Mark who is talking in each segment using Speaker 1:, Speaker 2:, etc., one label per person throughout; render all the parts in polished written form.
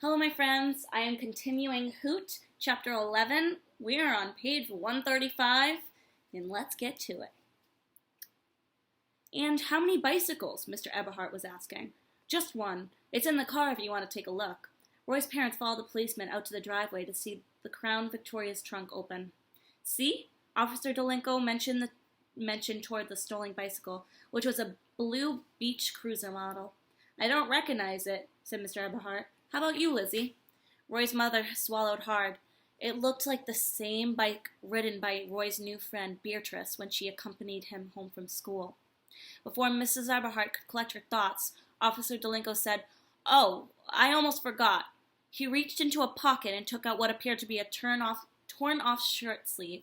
Speaker 1: Hello, my friends. I am continuing Hoot, Chapter 11. We are on page 135, and let's get to it. And how many bicycles? Mr. Eberhardt was asking. Just one. It's in the car if you want to take a look. Roy's parents followed the policeman out to the driveway to see the Crown Victoria's trunk open. See? Officer Dolenko mentioned toward the stolen bicycle, which was a blue beach cruiser model. I don't recognize it, said Mr. Eberhardt. How about you, Lizzie? Roy's mother swallowed hard. It looked like the same bike ridden by Roy's new friend, Beatrice, when she accompanied him home from school. Before Mrs. Eberhardt could collect her thoughts, Officer Dolenko said, "Oh, I almost forgot." He reached into a pocket and took out what appeared to be a torn-off shirt sleeve.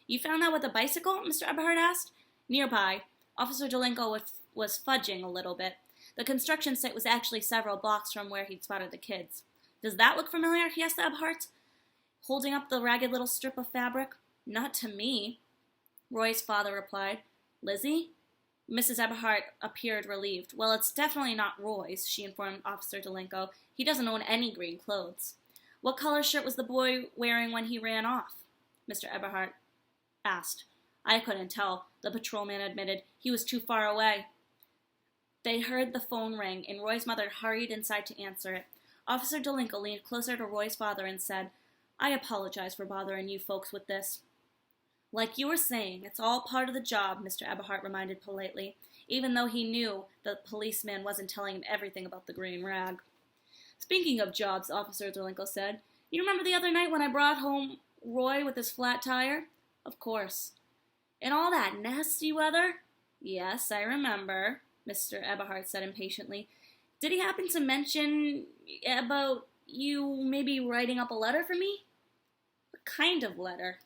Speaker 1: "You found that with a bicycle?" Mr. Eberhardt asked. Nearby, Officer Dolenko was fudging a little bit. The construction site was actually several blocks from where he'd spotted the kids. "Does that look familiar?" he asked Eberhardt, holding up the ragged little strip of fabric. "Not to me," Roy's father replied. "Lizzie?" Mrs. Eberhardt appeared relieved. "Well, it's definitely not Roy's," she informed Officer Dolenko. "He doesn't own any green clothes." "What color shirt was the boy wearing when he ran off?" Mr. Eberhardt asked. "I couldn't tell," the patrolman admitted. "He was too far away." They heard the phone ring, and Roy's mother hurried inside to answer it. Officer Dolenko leaned closer to Roy's father and said, "I apologize for bothering you folks with this." "Like you were saying, it's all part of the job," Mr. Eberhardt reminded politely, even though he knew the policeman wasn't telling him everything about the green rag. "Speaking of jobs," Officer Dolenko said, "you remember the other night when I brought home Roy with his flat tire?" "Of course." "In all that nasty weather?" "Yes, I remember," Mr. Eberhardt said impatiently. "Did he happen to mention about you maybe writing up a letter for me?" "What kind of letter?"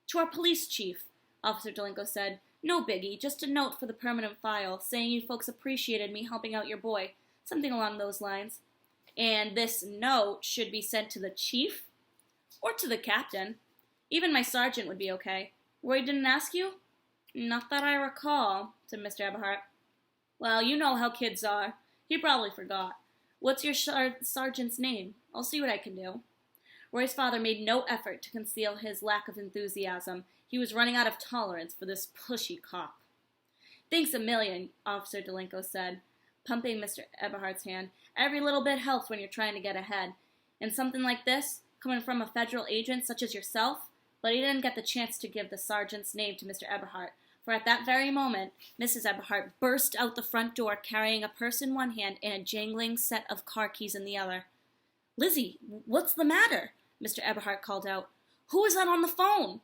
Speaker 1: "To our police chief," Officer Dolenko said. "No biggie, just a note for the permanent file, saying you folks appreciated me helping out your boy. Something along those lines." "And this note should be sent to the chief?" "Or to the captain. Even my sergeant would be okay. Roy didn't ask you?" "Not that I recall," said Mr. Eberhardt. "Well, you know how kids are. He probably forgot. What's your sergeant's name? I'll see what I can do." Roy's father made no effort to conceal his lack of enthusiasm. He was running out of tolerance for this pushy cop. "Thanks a million," Officer Dolenko said, pumping Mr. Eberhardt's hand. "Every little bit helps when you're trying to get ahead. And something like this, coming from a federal agent such as yourself." But he didn't get the chance to give the sergeant's name to Mr. Eberhardt, for at that very moment, Mrs. Eberhardt burst out the front door carrying a purse in one hand and a jangling set of car keys in the other. "Lizzie, what's the matter?" Mr. Eberhardt called out. "Who is that on the phone?"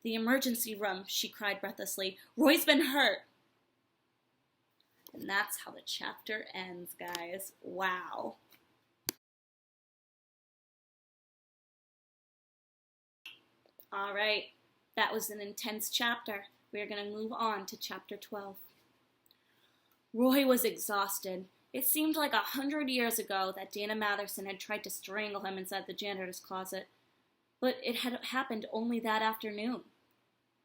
Speaker 1: "The emergency room," she cried breathlessly. "Roy's been hurt." And that's how the chapter ends, guys. Wow. All right, that was an intense chapter. We are going to move on to chapter 12. Roy was exhausted. It seemed like 100 years ago that Dana Matherson had tried to strangle him inside the janitor's closet. But it had happened only that afternoon.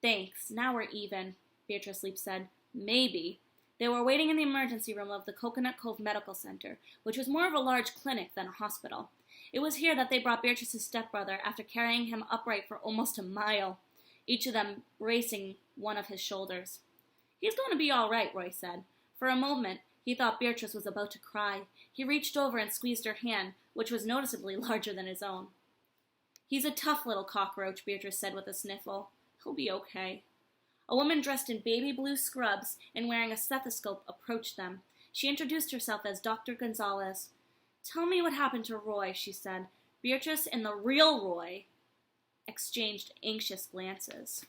Speaker 1: "Thanks, now we're even," Beatrice Leap said. "Maybe." They were waiting in the emergency room of the Coconut Cove Medical Center, which was more of a large clinic than a hospital. It was here that they brought Beatrice's stepbrother after carrying him upright for almost a mile, each of them bracing one of his shoulders. "He's going to be all right," Roy said. For a moment, he thought Beatrice was about to cry. He reached over and squeezed her hand, which was noticeably larger than his own. "He's a tough little cockroach," Beatrice said with a sniffle. "He'll be okay." A woman dressed in baby blue scrubs and wearing a stethoscope approached them. She introduced herself as Dr. Gonzalez. "Tell me what happened to Roy," she said. Beatrice and the real Roy exchanged anxious glances.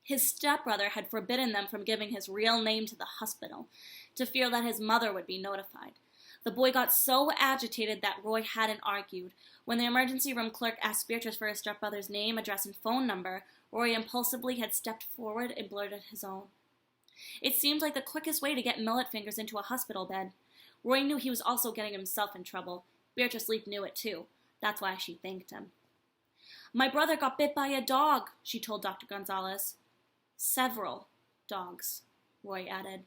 Speaker 1: His stepbrother had forbidden them from giving his real name to the hospital, to fear that his mother would be notified. The boy got so agitated that Roy hadn't argued. When the emergency room clerk asked Beatrice for his stepbrother's name, address, and phone number, Roy impulsively had stepped forward and blurted his own. It seemed like the quickest way to get Millet Fingers into a hospital bed. Roy knew he was also getting himself in trouble. Beatrice Leap knew it too. That's why she thanked him. "My brother got bit by a dog," she told Dr. Gonzalez. "Several dogs," Roy added.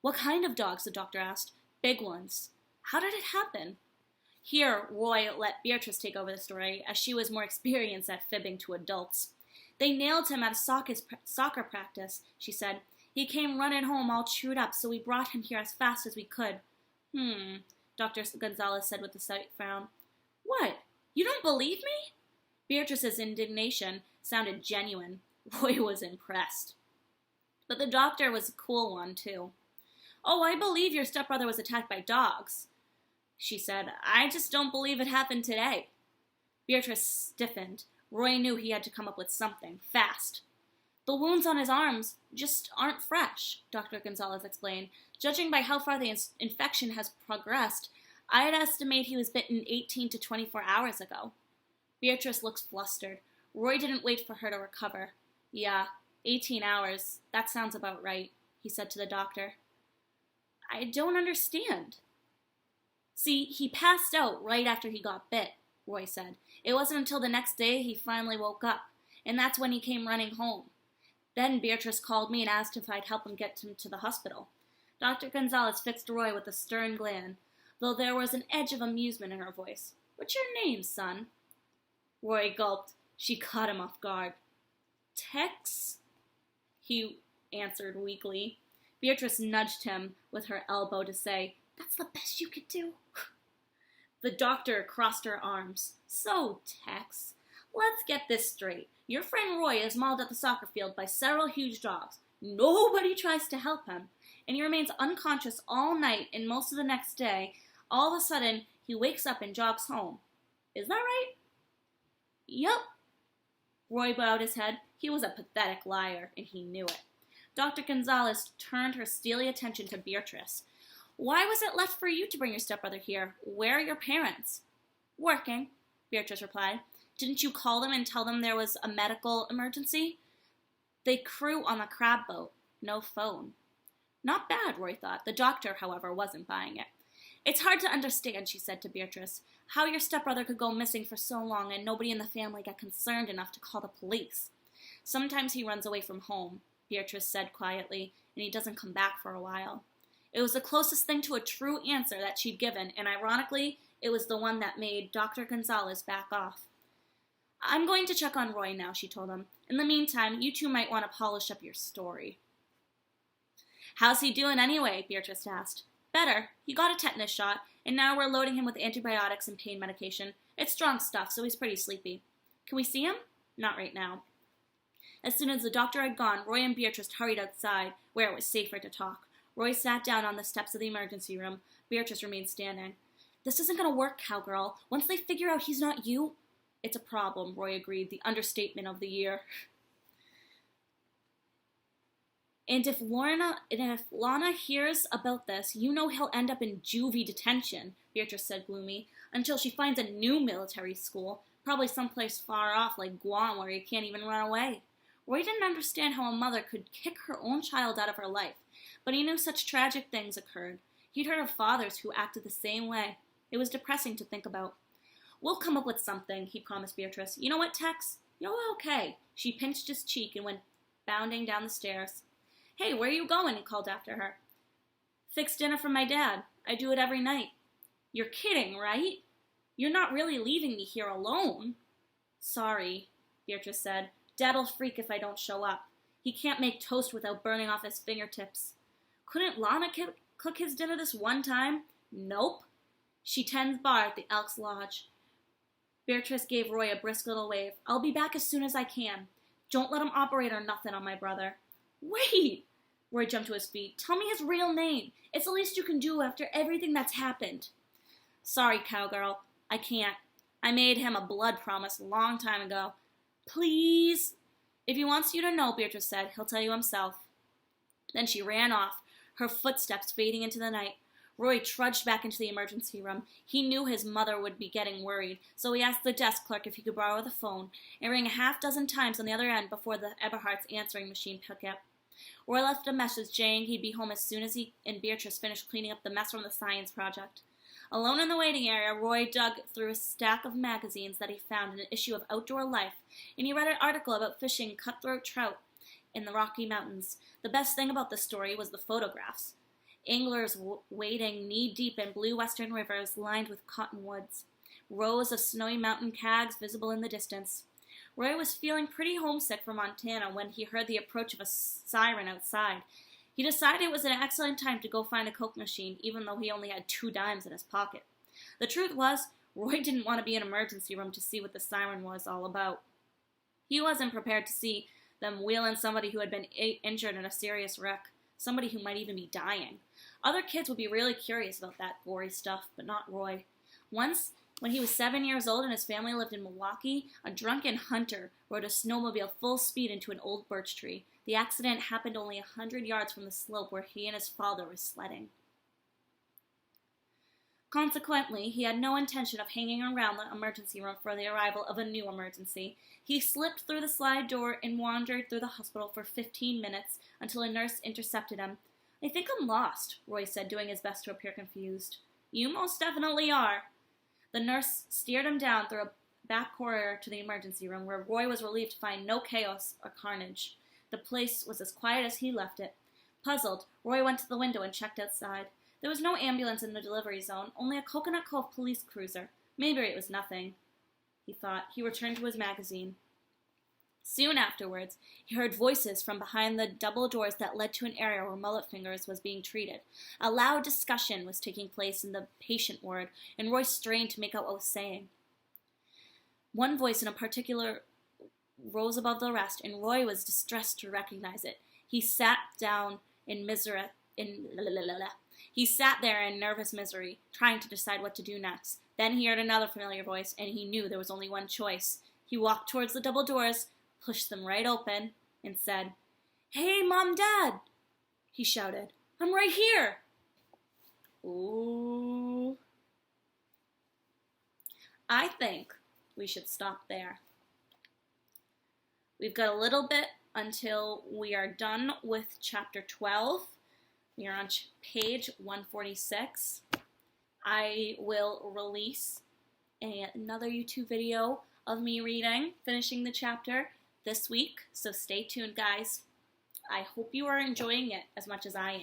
Speaker 1: "What kind of dogs?" the doctor asked. "Big ones." "How did it happen?" Here, Roy let Beatrice take over the story, as she was more experienced at fibbing to adults. They nailed him at a soccer practice, she said. He came running home all chewed up, so we brought him here as fast as we could. Dr. Gonzalez said with a slight frown. What? You don't believe me? Beatrice's indignation sounded genuine. Roy was impressed. But the doctor was a cool one, too. Oh, I believe your stepbrother was attacked by dogs, she said. I just don't believe it happened today. Beatrice stiffened. Roy knew he had to come up with something, fast. The wounds on his arms just aren't fresh, Dr. Gonzalez explained. Judging by how far the infection has progressed, I'd estimate he was bitten 18 to 24 hours ago. Beatrice looked flustered. Roy didn't wait for her to recover. Yeah, 18 hours. That sounds about right, he said to the doctor. I don't understand. See, he passed out right after he got bit, Roy said. It wasn't until the next day he finally woke up, and that's when he came running home. Then Beatrice called me and asked if I'd help him get him to the hospital. Dr. Gonzalez fixed Roy with a stern glance, though there was an edge of amusement in her voice. What's your name, son? Roy gulped. She caught him off guard. Tex? He answered weakly. Beatrice nudged him with her elbow to say, That's the best you could do. The doctor crossed her arms. So, Tex, let's get this straight. Your friend Roy is mauled at the soccer field by several huge dogs. Nobody tries to help him, and he remains unconscious all night and most of the next day. All of a sudden, he wakes up and jogs home. Is that right? Yup. Roy bowed his head. He was a pathetic liar, and he knew it. Dr. Gonzalez turned her steely attention to Beatrice. Why was it left for you to bring your stepbrother here? Where are your parents? Working, Beatrice replied. Didn't you call them and tell them there was a medical emergency? They crew on the crab boat. No phone. Not bad, Roy thought. The doctor, however, wasn't buying it. It's hard to understand, she said to Beatrice, how your stepbrother could go missing for so long and nobody in the family got concerned enough to call the police. Sometimes he runs away from home, Beatrice said quietly, and he doesn't come back for a while. It was the closest thing to a true answer that she'd given, and ironically, it was the one that made Dr. Gonzalez back off. I'm going to check on Roy now, she told him. In the meantime, you two might want to polish up your story. How's he doing anyway? Beatrice asked. Better. He got a tetanus shot, and now we're loading him with antibiotics and pain medication. It's strong stuff, so he's pretty sleepy. Can we see him? Not right now. As soon as the doctor had gone, Roy and Beatrice hurried outside, where it was safer to talk. Roy sat down on the steps of the emergency room. Beatrice remained standing. This isn't going to work, cowgirl. Once they figure out he's not you... It's a problem, Roy agreed, the understatement of the year. And if Lana hears about this, you know he'll end up in juvie detention, Beatrice said gloomy, until she finds a new military school, probably someplace far off like Guam where he can't even run away. Roy didn't understand how a mother could kick her own child out of her life, but he knew such tragic things occurred. He'd heard of fathers who acted the same way. It was depressing to think about. We'll come up with something, he promised Beatrice. You know what, Tex? You're okay. She pinched his cheek and went bounding down the stairs. Hey, where are you going? He called after her. Fix dinner for my dad. I do it every night. You're kidding, right? You're not really leaving me here alone. Sorry, Beatrice said. Dad'll freak if I don't show up. He can't make toast without burning off his fingertips. Couldn't Lana cook his dinner this one time? Nope. She tends bar at the Elks Lodge. Beatrice gave Roy a brisk little wave. I'll be back as soon as I can. Don't let him operate or nothing on my brother. Wait! Roy jumped to his feet. Tell me his real name. It's the least you can do after everything that's happened. Sorry, cowgirl. I can't. I made him a blood promise a long time ago. Please? If he wants you to know, Beatrice said, he'll tell you himself. Then she ran off, her footsteps fading into the night. Roy trudged back into the emergency room. He knew his mother would be getting worried, so he asked the desk clerk if he could borrow the phone. It rang a half-dozen times on the other end before the Eberhardt's answering machine picked up. Roy left a message saying he'd be home as soon as he and Beatrice finished cleaning up the mess from the science project. Alone in the waiting area, Roy dug through a stack of magazines that he found in an issue of Outdoor Life, and he read an article about fishing cutthroat trout in the Rocky Mountains. The best thing about the story was the photographs. Anglers wading knee-deep in blue western rivers lined with cottonwoods. Rows of snowy mountain cags visible in the distance. Roy was feeling pretty homesick for Montana when he heard the approach of a siren outside. He decided it was an excellent time to go find a Coke machine, even though he only had 2 dimes in his pocket. The truth was, Roy didn't want to be in an emergency room to see what the siren was all about. He wasn't prepared to see them wheel in somebody who had been injured in a serious wreck, somebody who might even be dying. Other kids would be really curious about that gory stuff, but not Roy. Once, when he was 7 years old and his family lived in Milwaukee, a drunken hunter rode a snowmobile full speed into an old birch tree. The accident happened only 100 yards from the slope where he and his father were sledding. Consequently, he had no intention of hanging around the emergency room for the arrival of a new emergency. He slipped through the slide door and wandered through the hospital for 15 minutes until a nurse intercepted him. "I think I'm lost," Roy said, doing his best to appear confused. "You most definitely are." The nurse steered him down through a back corridor to the emergency room, where Roy was relieved to find no chaos or carnage. The place was as quiet as he left it. Puzzled, Roy went to the window and checked outside. There was no ambulance in the delivery zone, only a Coconut Cove police cruiser. Maybe it was nothing, he thought. He returned to his magazine. Soon afterwards, he heard voices from behind the double doors that led to an area where Mullet Fingers was being treated. A loud discussion was taking place in the patient ward, and Roy strained to make out what was saying. One voice in particular rose above the rest, and Roy was distressed to recognize it. He sat there in nervous misery, trying to decide what to do next. Then he heard another familiar voice, and he knew there was only one choice. He walked towards the double doors, pushed them right open, and said, "Hey, Mom, Dad!" he shouted. "I'm right here!" Ooh. I think we should stop there. We've got a little bit until we are done with chapter 12. We are on page 146. I will release another YouTube video of me finishing the chapter this week, so stay tuned, guys. I hope you are enjoying it as much as I am.